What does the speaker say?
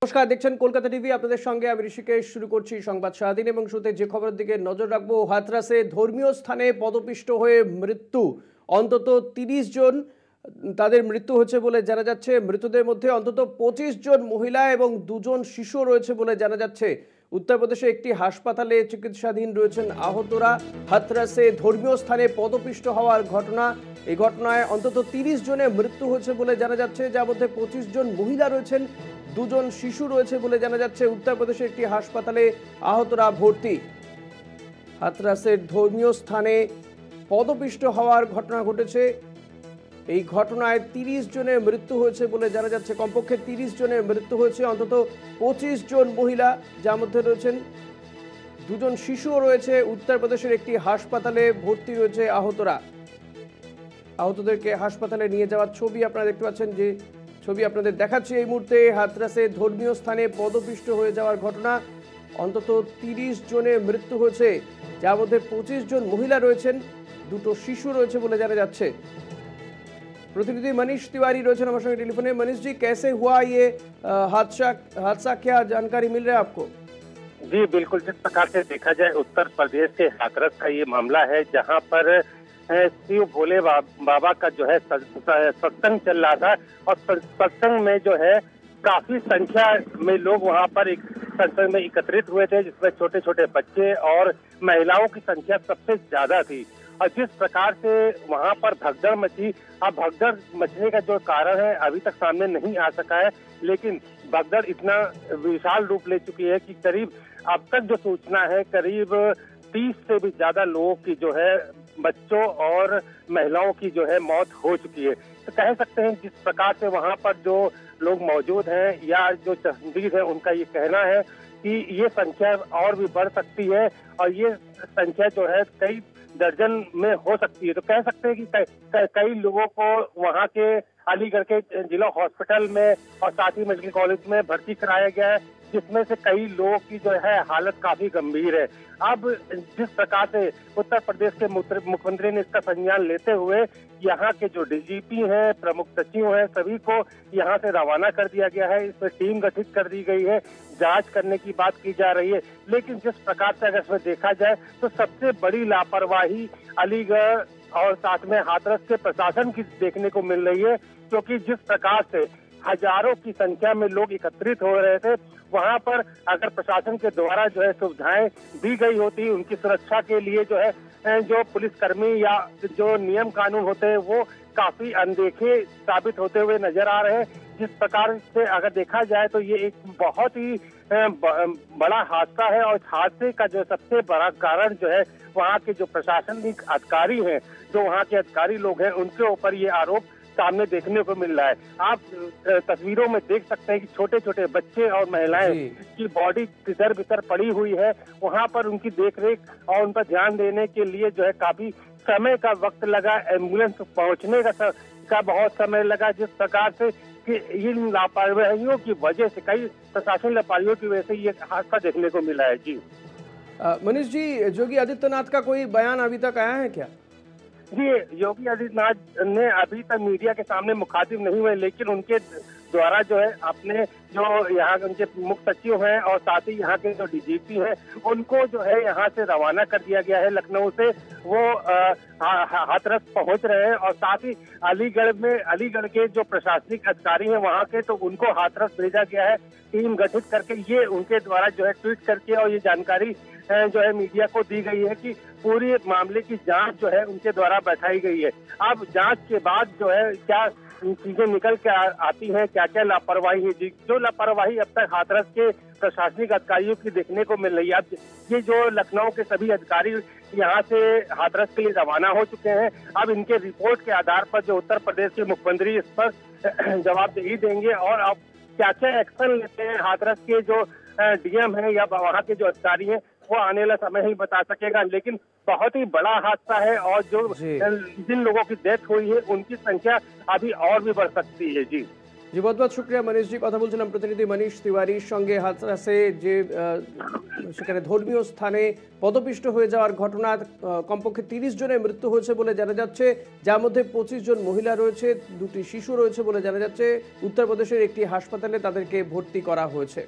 নমস্কার, দেখছেন কলকাতা টিভি। আপনাদের সঙ্গে আমি ঋষিকেশ। শুরু করছি সংবাদ সারাদিন এবং শুরুতে যে খবরের দিকে নজর রাখবো। হাথরাসে ধর্মীয় স্থানে পদপিষ্ট হয়ে মৃত্যু, অন্তত 30 জন তাদের মৃত্যু হয়েছে বলে জানা যাচ্ছে। মৃতদের মধ্যে অন্তত 25 জন মহিলা এবং 2 জন শিশু রয়েছে বলে জানা যাচ্ছে। উত্তরপ্রদেশে একটি হাসপাতালে চিকিৎসাধীন রয়েছেন আহতরা। হাথরাসে ধর্মীয় স্থানে পদপিষ্ট হওয়ার ঘটনা, এই ঘটনায় অন্তত 30 জনের মৃত্যু হয়েছে বলে জানা যাচ্ছে, যার মধ্যে 25 জন মহিলা রয়েছেন, 2 জন শিশু রয়েছে বলে জানা যাচ্ছে। উত্তরপ্রদেশের একটি হাসপাতালে আহতরা ভর্তি। হাথরাসের ধর্মীয় স্থানে পদপিষ্ট হওয়ার ঘটনা ঘটেছে। এই ঘটনায় 30 জনের মৃত্যু হয়েছে বলে জানা যাচ্ছে। কমপক্ষে 30 জনের মৃত্যু হয়েছে, অন্তত 25 জন মহিলা, যার মধ্যে রয়েছেন 2 জন শিশুও রয়েছে। উত্তরপ্রদেশের একটি হাসপাতালে ভর্তি রয়েছে আহতরা। আহতদেরকে হাসপাতালে নিয়ে যাওয়ার ছবি আপনারা দেখতে পাচ্ছেন, যে ছবি আপনাদের দেখাচ্ছি এই মুহূর্তে। হাথরাসে ধর্মীয় স্থানে পদপিষ্ট হয়ে যাওয়ার ঘটনা, অন্তত 30 জনের মৃত্যু হয়েছে, যার মধ্যে 25 জন মহিলা রয়েছেন, 2টো শিশু রয়েছে বলে জানা যাচ্ছে। प्रतिनिधि मनीष तिवारी रोचन हमारे संगे टेलीफोन। मनीष जी, कैसे हुआ ये हादसा, क्या जानकारी मिल रहा है आपको? जी बिल्कुल, जिस प्रकार से देखा जाए उत्तर प्रदेश के हाथरस का ये मामला है, जहां पर शिव भोले बाबा का जो है सत्संग चल रहा था और सत्संग में जो है काफी संख्या में लोग वहां पर एक सत्संग में एकत्रित हुए थे, जिसमें छोटे छोटे बच्चे और महिलाओं की संख्या सबसे ज्यादा थी। और जिस प्रकार से वहां पर भगदड़ मची, अब भगदड़ मचने का जो कारण है अभी तक सामने नहीं आ सका है, लेकिन भगदड़ इतना विशाल रूप ले चुकी है कि करीब अब तक जो सूचना है करीब 30 से भी ज्यादा लोगों की जो है, बच्चों और महिलाओं की जो है मौत हो चुकी है। तो कह सकते हैं जिस प्रकार से वहां पर जो लोग मौजूद हैं या जो चश्मदीद है, उनका ये कहना है कि ये संख्या और भी बढ़ सकती है और ये संख्या जो है कई दर्जन में हो सकती है। तो कह सकते हैं कि कई लोगों को वहां के अलीगढ़ के जिला हॉस्पिटल में और साथ ही मेडिकल कॉलेज में भर्ती कराया गया है, जिसमें से कई लोगों की जो है हालत काफी गंभीर है। अब जिस प्रकार से उत्तर प्रदेश के मुख्यमंत्री ने इसका संज्ञान लेते हुए यहाँ के जो डीजीपी हैं, प्रमुख सचिव हैं, सभी को यहाँ से रवाना कर दिया गया है। इसमें टीम गठित कर दी गई है, जांच करने की बात की जा रही है। लेकिन जिस प्रकार से अगर इसमें देखा जाए तो सबसे बड़ी लापरवाही अलीगढ़ और साथ में हाथरस के प्रशासन की देखने को मिल रही है, क्योंकि जिस प्रकार से हजारों की संख्या में लोग एकत्रित हो रहे थे, वहां पर अगर प्रशासन के द्वारा जो है सुविधाएं दी गई होती, उनकी सुरक्षा के लिए जो है जो पुलिसकर्मी या जो नियम कानून होते हैं वो काफी अनदेखे साबित होते हुए नजर आ रहे हैं। जिस प्रकार से अगर देखा जाए तो ये एक बहुत ही बड़ा हादसा है और हादसे का जो सबसे बड़ा कारण जो है वहाँ के जो प्रशासनिक अधिकारी हैं, जो वहाँ के अधिकारी लोग हैं, उनके ऊपर ये आरोप सामने देखने को मिल रहा है। आप तस्वीरों में देख सकते हैं कि छोटे छोटे बच्चे और महिलाएं की बॉडी तितर बितर पड़ी हुई है। वहां पर उनकी देखरेख और उन पर ध्यान देने के लिए जो है काफी समय का वक्त लगा, एम्बुलेंस पहुंचने का बहुत समय लगा। जिस प्रकार से कि इन लापरवाहियों की वजह से, कई प्रशासन लापरवाहियों की वजह से ये हादसा देखने को मिला है। जी मनीष जी, योगी आदित्यनाथ का कोई बयान अभी तक आया है क्या? जी, योगी आदित्यनाथ ने अभी तक मीडिया के सामने मुखातिब नहीं हुए, लेकिन उनके द्वारा जो है अपने जो यहाँ उनके मुख्य सचिव हैं और साथ ही यहाँ के जो डीजीपी हैं, उनको जो है यहाँ से रवाना कर दिया गया है। लखनऊ से वो हाथरस पहुँच रहे हैं और साथ ही अलीगढ़ के जो प्रशासनिक अधिकारी हैं वहाँ के, तो उनको हाथरस भेजा गया है टीम गठित करके। ये उनके द्वारा जो है ट्वीट करके और ये जानकारी जो है मीडिया को दी गई है कि पूरी मामले की जांच जो है उनके द्वारा बैठाई गई है। अब जांच के बाद जो है क्या चीजें निकल के आती हैं, क्या क्या लापरवाही है, जो लापरवाही अब तक हाथरस के प्रशासनिक अधिकारियों की देखने को मिल रही है। अब ये जो लखनऊ के सभी अधिकारी यहाँ से हाथरस के लिए रवाना हो चुके हैं। अब इनके रिपोर्ट के आधार पर जो उत्तर प्रदेश के मुख्यमंत्री इस पर जवाबदेही देंगे और अब क्या क्या एक्शन लेते हैं हाथरस के जो डीएम है या वहाँ के जो अधिकारी हैं, वो आने वाला समय ही बता सकेगा। लेकिन बहुत ही बड़ा हादसा है और जो जिन लोगों की डेथ हुई है उनकी संख्या अभी और भी बढ़ सकती है। जी जी बहुत बहुत शुक्रिया मनीष जी। কথা বলছিলাম প্রতিনিধি মনীষ তিওয়ারির সঙ্গে। হাথরাসে যে সেখানে ধর্মীয় স্থানে পদপিষ্ট হয়ে যাওয়ার ঘটনা, কমপক্ষে 30 জনের মৃত্যু হয়েছে বলে জানা যাচ্ছে, যার মধ্যে 25 জন মহিলা রয়েছে, 2টি শিশু রয়েছে বলে জানা যাচ্ছে। উত্তরপ্রদেশের একটি হাসপাতালে তাদেরকে ভর্তি করা হয়েছে।